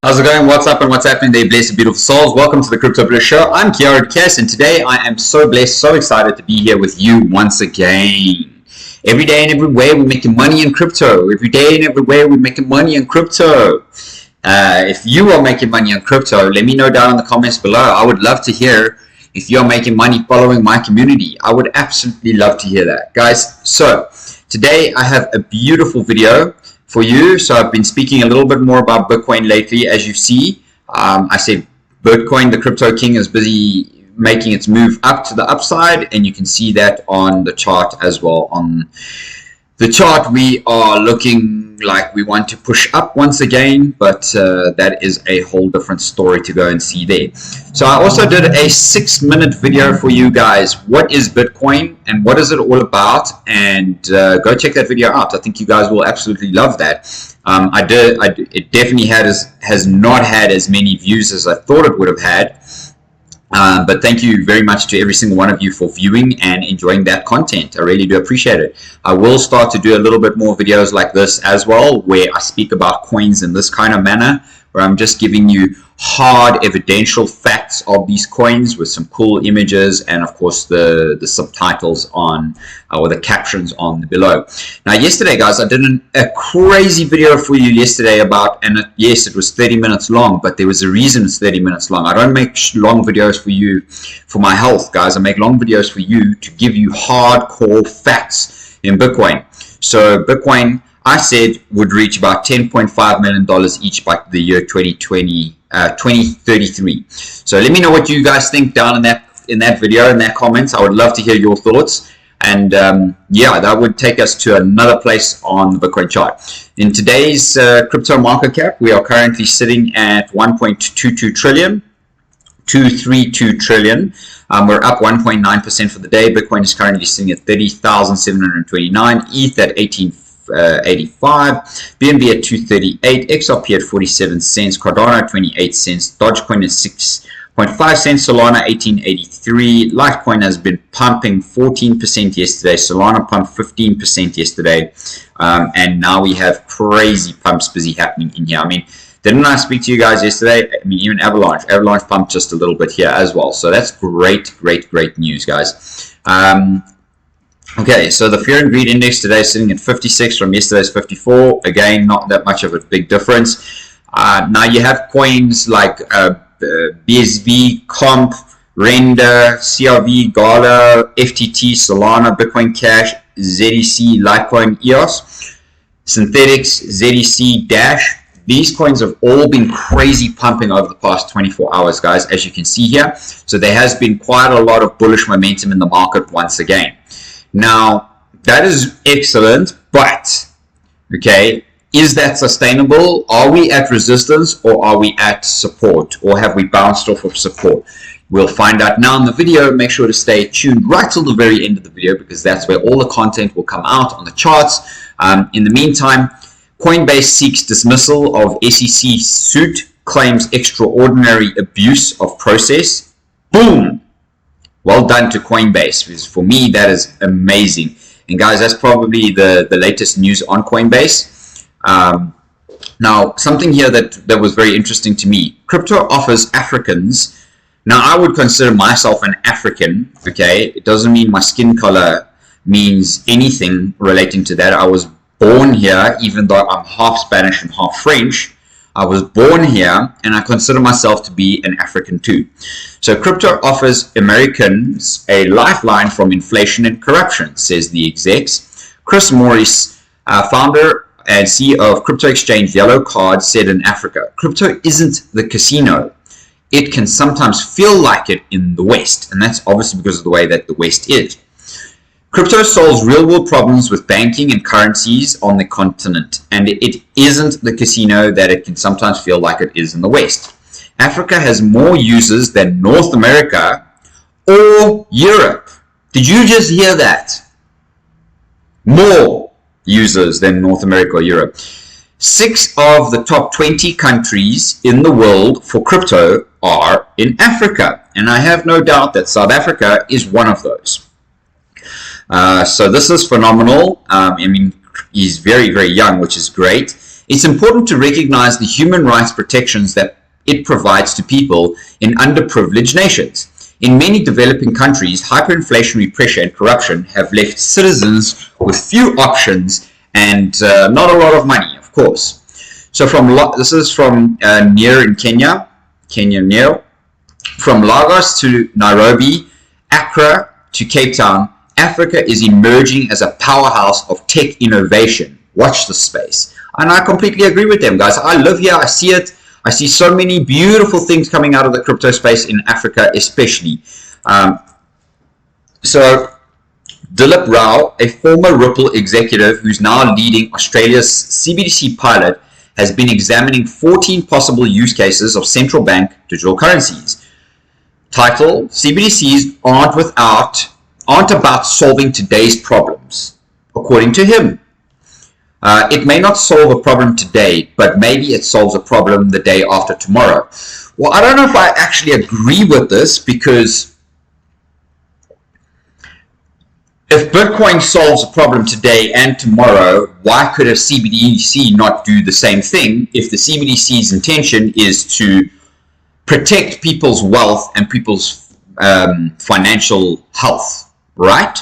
How's it going? What's up and what's happening there, blessed beautiful souls? Welcome to the Crypto Bliss Show. I'm Kiara Kess, and today I am so blessed, so excited to be here with you once again. Every day and everywhere we're making money in crypto. Every day and everywhere we're making money in crypto. If you are making money in crypto, let me know down in the comments below. I would love to hear if you're making money following my community. I would absolutely love to hear that, guys. So today I have a beautiful video for you. So I've been speaking a little bit more about Bitcoin lately. As you see, I say Bitcoin, the crypto king, is busy making its move up to the upside, and you can see that on the chart as well. On the chart, we are looking like we want to push up once again, but that is a whole different story to go and see there. So I also did a 6-minute video for you guys. What is Bitcoin and what is it all about? And go check that video out. I think you guys will absolutely love that. It definitely has not had as many views as I thought it would have had. But thank you very much to every single one of you for viewing and enjoying that content. I really do appreciate it. I will start to do a little bit more videos like this as well, where I speak about coins in this kind of manner, where I'm just giving you hard evidential facts of these coins with some cool images and of course the subtitles on or the captions on below. Now yesterday, guys, I did a crazy video for you yesterday about, and yes, it was 30 minutes long, but there was a reason it's 30 minutes long. I don't make long videos for you for my health, guys. I make long videos for you to give you hardcore facts in Bitcoin. So Bitcoin, I said, would reach about $10.5 million each by the year 2033. So let me know what you guys think down in that video, in that comments. I would love to hear your thoughts. And yeah, that would take us to another place on the Bitcoin chart. In today's crypto market cap, we are currently sitting at 1.22 trillion, 232 trillion. We're up 1.9% for the day. Bitcoin is currently sitting at 30,729, ETH at 1885, BNB at 238, XRP at 47 cents, Cardano at 28 cents, Dogecoin at 6.5 cents, Solana 1883. Litecoin has been pumping 14% yesterday. Solana pumped 15% yesterday, and now we have crazy pumps busy happening in here. I mean, didn't I speak to you guys yesterday? I mean, even Avalanche pumped just a little bit here as well. So that's great news, guys. Okay, so the Fear and Greed Index today is sitting at 56 from yesterday's 54. Again, not that much of a big difference. Now you have coins like BSV, Comp, Render, CRV, Gala, FTT, Solana, Bitcoin Cash, ZEC, Litecoin, EOS, Synthetics, ZEC, Dash. These coins have all been crazy pumping over the past 24 hours, guys, as you can see here. So there has been quite a lot of bullish momentum in the market once again. Now, that is excellent, but, okay, is that sustainable? Are we at resistance or are we at support? Or have we bounced off of support? We'll find out now in the video. Make sure to stay tuned right till the very end of the video, because that's where all the content will come out on the charts. In the meantime, Coinbase seeks dismissal of SEC suit, claims extraordinary abuse of process. Boom! Well done to Coinbase, because for me that is amazing. And guys, that's probably the latest news on Coinbase. Now, something here that was very interesting to me. Crypto offers Africans. Now, I would consider myself an African, okay? It doesn't mean my skin color means anything relating to that. I was born here, even though I'm half Spanish and half French. I was born here, and I consider myself to be an African too. So crypto offers Americans a lifeline from inflation and corruption, says the execs. Chris Morris, founder and CEO of crypto exchange Yellow Card, said in Africa, crypto isn't the casino. It can sometimes feel like it in the West, and that's obviously because of the way that the West is. Crypto solves real-world problems with banking and currencies on the continent, and it isn't the casino that it can sometimes feel like it is in the West. Africa has more users than North America or Europe. Did you just hear that? More users than North America or Europe. 6 of the top 20 countries in the world for crypto are in Africa, and I have no doubt that South Africa is one of those. So this is phenomenal. I mean, he's very, very young, which is great. It's important to recognize the human rights protections that it provides to people in underprivileged nations. In many developing countries, hyperinflationary pressure and corruption have left citizens with few options and not a lot of money, of course. So this is from Near in Kenya Near. From Lagos to Nairobi, Accra to Cape Town, Africa is emerging as a powerhouse of tech innovation. Watch this space. And I completely agree with them, guys. I live here. I see it. I see so many beautiful things coming out of the crypto space in Africa, especially. So Dilip Rao, a former Ripple executive who's now leading Australia's CBDC pilot, has been examining 14 possible use cases of central bank digital currencies. Title: CBDCs aren't about solving today's problems, according to him. It may not solve a problem today, but maybe it solves a problem the day after tomorrow. Well, I don't know if I actually agree with this, because if Bitcoin solves a problem today and tomorrow, why could a CBDC not do the same thing if the CBDC's intention is to protect people's wealth and people's financial health, right?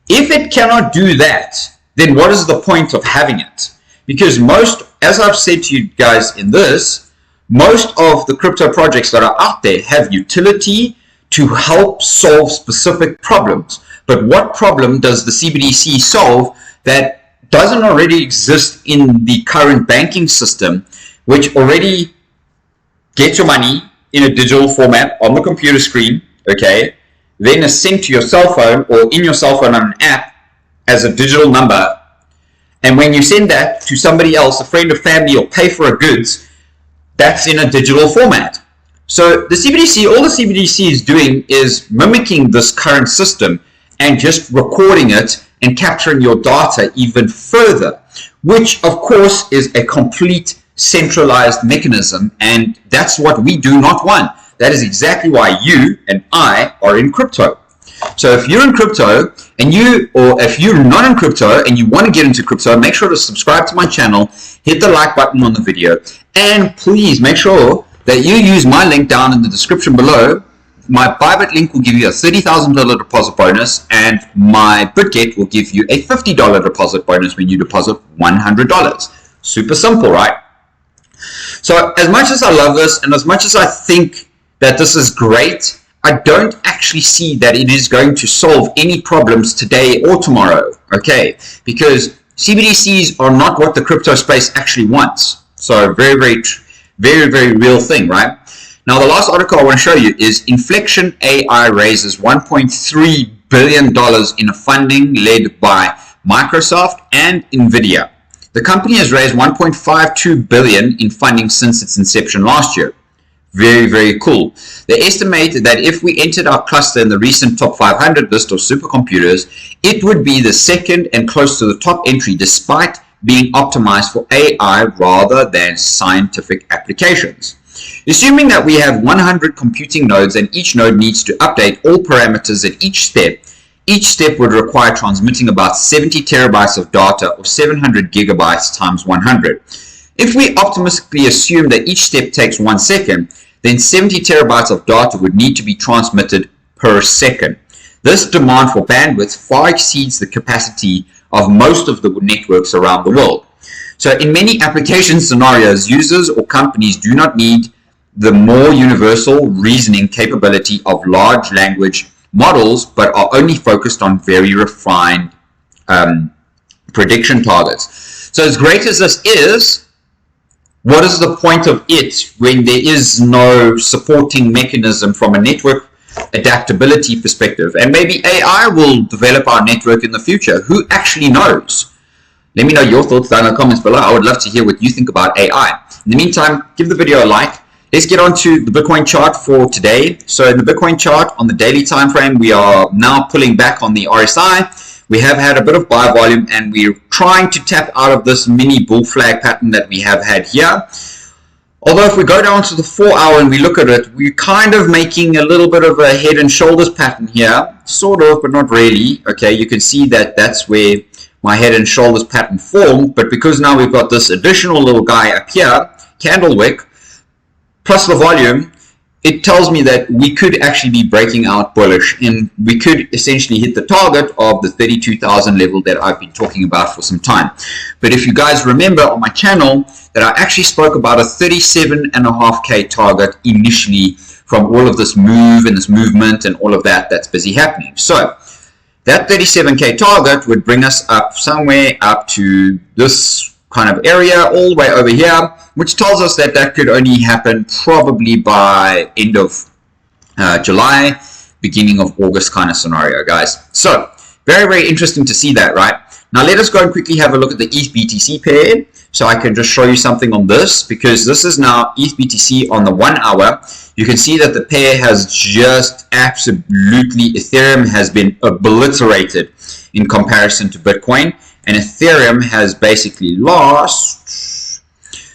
If it cannot do that, then what is the point of having it? Because most, as I've said to you guys in this, most of the crypto projects that are out there have utility to help solve specific problems. But what problem does the CBDC solve that doesn't already exist in the current banking system, which already gets your money in a digital format on the computer screen, okay, then is sent to your cell phone or in your cell phone on an app as a digital number, and when you send that to somebody else, a friend or family, or pay for a goods, that's in a digital format. So the CBDC, all the CBDC is doing is mimicking this current system and just recording it and capturing your data even further, which of course is a complete centralized mechanism, and that's what we do not want. That is exactly why you and I are in crypto. So if you're in crypto or if you're not in crypto and you want to get into crypto, make sure to subscribe to my channel, hit the like button on the video, and please make sure that you use my link down in the description below. My Bybit link will give you a $30,000 deposit bonus, and my BitGet will give you a $50 deposit bonus when you deposit $100. Super simple, right? So as much as I love this and as much as I think that this is great, I don't actually see that it is going to solve any problems today or tomorrow, okay? Because CBDCs are not what the crypto space actually wants. So very real thing, right? Now, the last article I want to show you is Inflection AI raises $1.3 billion in a funding led by Microsoft and NVIDIA. The company has raised $1.52 billion in funding since its inception last year. Very cool. They estimate that if we entered our cluster in the recent top 500 list of supercomputers, it would be the second and close to the top entry, despite being optimized for AI rather than scientific applications. Assuming that we have 100 computing nodes and each node needs to update all parameters at each step would require transmitting about 70 terabytes of data, or 700 gigabytes times 100. If we optimistically assume that each step takes 1 second, then 70 terabytes of data would need to be transmitted per second. This demand for bandwidth far exceeds the capacity of most of the networks around the world. So in many application scenarios, users or companies do not need the more universal reasoning capability of large language models, but are only focused on very refined prediction targets. So as great as this is, what is the point of it when there is no supporting mechanism from a network adaptability perspective? And maybe AI will develop our network in the future. Who actually knows? Let me know your thoughts down in the comments below. I would love to hear what you think about AI. In the meantime, give the video a like. Let's get on to the Bitcoin chart for today. So in the Bitcoin chart on the daily time frame, we are now pulling back on the RSI. We have had a bit of buy volume, and we're trying to tap out of this mini bull flag pattern that we have had here. Although if we go down to the 4 hour and we look at it, we're kind of making a little bit of a head and shoulders pattern here, sort of, but not really. Okay, you can see that that's where my head and shoulders pattern formed, but because now we've got this additional little guy up here, candle wick, plus the volume, it tells me that we could actually be breaking out bullish, and we could essentially hit the target of the 32,000 level that I've been talking about for some time. But if you guys remember on my channel that I actually spoke about a 37.5K target initially from all of this move and this movement and all of that that's busy happening. So that 37K target would bring us up somewhere up to this kind of area all the way over here, which tells us that that could only happen probably by end of July, beginning of August kind of scenario, guys. So very, very interesting to see that, right? Now let us go and quickly have a look at the ETH BTC pair, so I can just show you something on this, because this is now ETH BTC on the 1 hour. You can see that the pair has just absolutely, Ethereum has been obliterated in comparison to Bitcoin, and Ethereum has basically lost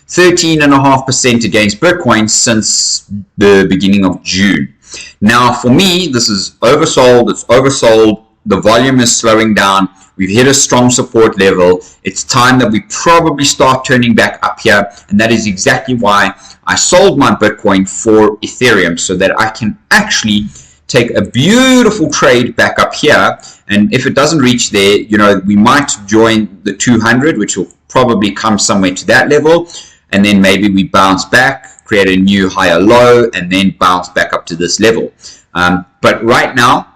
13.5% against Bitcoin since the beginning of June. Now for me, this is oversold, it's oversold, the volume is slowing down, we've hit a strong support level, it's time that we probably start turning back up here, and that is exactly why I sold my Bitcoin for Ethereum, so that I can actually take a beautiful trade back up here. And if it doesn't reach there, you know, we might join the 200, which will probably come somewhere to that level, and then maybe we bounce back, create a new higher low, and then bounce back up to this level. But right now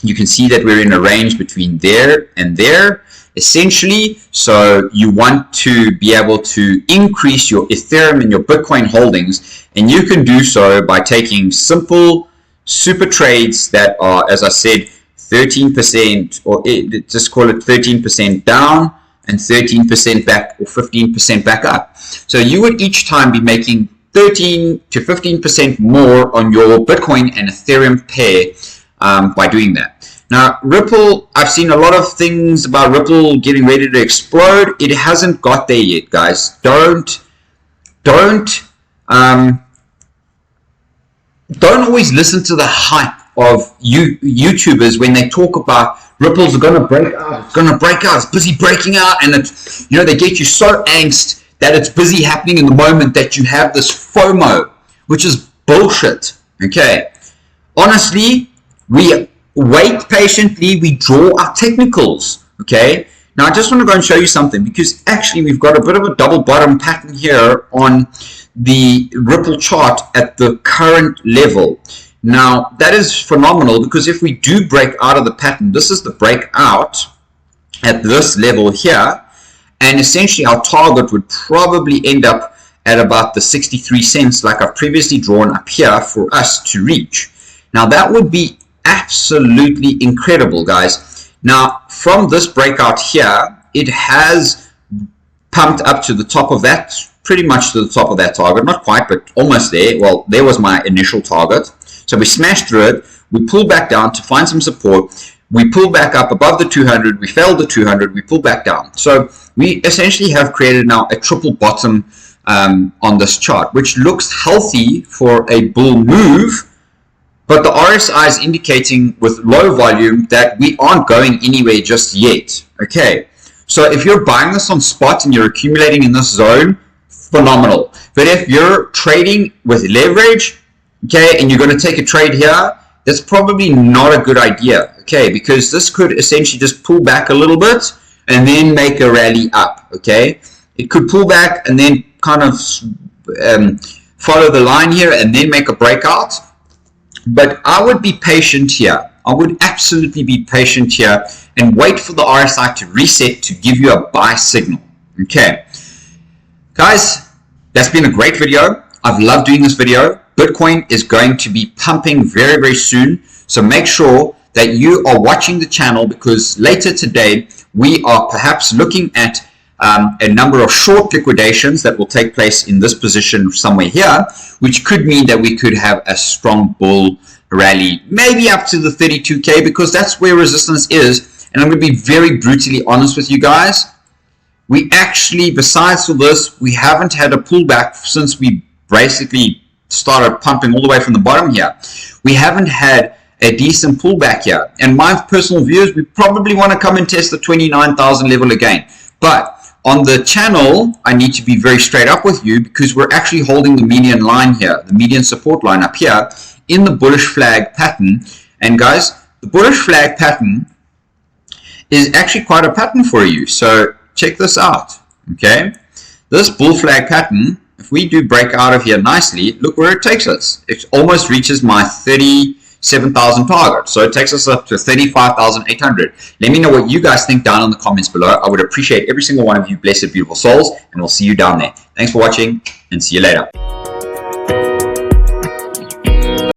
you can see that we're in a range between there and there essentially. So you want to be able to increase your Ethereum and your Bitcoin holdings, and you can do so by taking simple super trades that are, as I said, 13%, or just call it 13% down and 13% back, or 15% back up. So you would each time be making 13 to 15% more on your Bitcoin and Ethereum pair by doing that. Now Ripple, I've seen a lot of things about Ripple getting ready to explode. It hasn't got there yet, guys. Don't always listen to the hype of YouTubers when they talk about Ripple's going to break out, it's going to break out, it's busy breaking out, and it's, you know, they get you so angst that it's busy happening in the moment that you have this FOMO, which is bullshit. Okay, honestly, we wait patiently, we draw our technicals. Okay, now I just want to go and show you something, because actually we've got a bit of a double bottom pattern here on the Ripple chart at the current level. Now that is phenomenal, because if we do break out of the pattern, this is the breakout at this level here, and essentially our target would probably end up at about the 63 cents like I've previously drawn up here for us to reach. Now that would be absolutely incredible, guys. Now from this breakout here, it has pumped up to the top of that, pretty much to the top of that target, not quite, but almost there. Well, there was my initial target. So we smashed through it, we pulled back down to find some support, we pulled back up above the 200, we failed the 200, we pulled back down. So we essentially have created now a triple bottom on this chart, which looks healthy for a bull move, but the RSI is indicating with low volume that we aren't going anywhere just yet. Okay, so if you're buying this on spot and you're accumulating in this zone, phenomenal. But if you're trading with leverage, okay, and you're going to take a trade here, that's probably not a good idea, okay, because this could essentially just pull back a little bit and then make a rally up, okay. It could pull back and then kind of follow the line here and then make a breakout. But I would be patient here. I would absolutely be patient here and wait for the RSI to reset to give you a buy signal, okay. Guys, that's been a great video. I've loved doing this video. Bitcoin is going to be pumping very, very soon. So make sure that you are watching the channel, because later today we are perhaps looking at a number of short liquidations that will take place in this position somewhere here, which could mean that we could have a strong bull rally, maybe up to the 32K, because that's where resistance is. And I'm going to be very brutally honest with you guys. We actually, besides all this, we haven't had a pullback since we basically started pumping all the way from the bottom here. We haven't had a decent pullback here. And my personal view is we probably want to come and test the 29,000 level again. But on the channel, I need to be very straight up with you because we're actually holding the median line here, the median support line up here in the bullish flag pattern. And guys, the bullish flag pattern is actually quite a pattern for you. So check this out, okay? This bull flag pattern, if we do break out of here nicely, look where it takes us. It almost reaches my 37,000 target. So it takes us up to 35,800. Let me know what you guys think down in the comments below. I would appreciate every single one of you blessed, beautiful souls, and we'll see you down there. Thanks for watching, and see you later.